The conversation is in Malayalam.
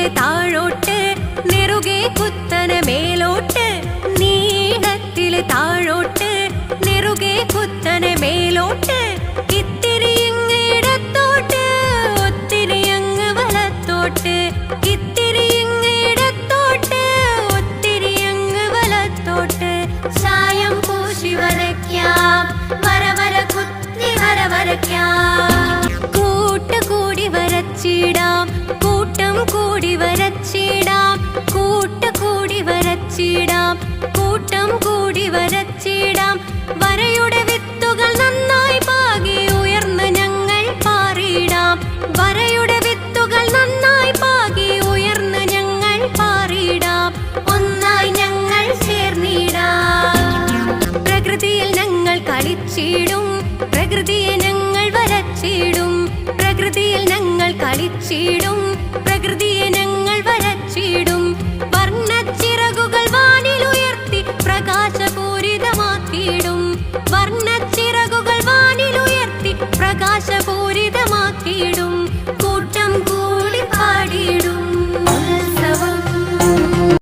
നീളത്തില് താഴോട്ട് നെറുകെ കുത്തനെ മേലോട്ട് നീളത്തില് താഴോട്ട് നെറുകെ കുത്തനെ മേലോട്ട് ഇത്തിരി ഇങ്ങ് ഇടത്തോട്ട് ഒത്തിരി അങ്ങ് വലത്തോട്ട് ഇത്തിരി ഇങ്ങ് ഇടത്തോട്ട് ഒത്തിരി അങ്ങ് വലത്തോട്ട് ചായം പൂശി വരയ്ക്കാം വര വര കുത്തി വര വരയ്ക്കാം കൂട്ടുകൂടി വരച്ചിടാം കൂട്ടം കൂടി വരച്ചിടാം കൂട്ടുകൂടി വരച്ചിടാം കൂട്ടം കൂടി വരച്ചിടാം വരയുടെ വിത്തുകൾ നന്നായി പാകി ഉയർന്ന് ഞങ്ങൾ പാറിയിടാം വരയുടെ വിത്തുകൾ നന്നായി പാകി ഉയർന്ന് ഞങ്ങൾ പാറിയിടാം ഒന്നായി ഞങ്ങൾ ചേർന്നിടാം പ്രകൃതിയിൽ ഞങ്ങൾ കളിച്ചിടും പ്രകൃതിയെ ഞങ്ങൾ വരച്ചിടും പ്രകൃതിയിൽ ഞങ്ങൾ കളിച്ചിടും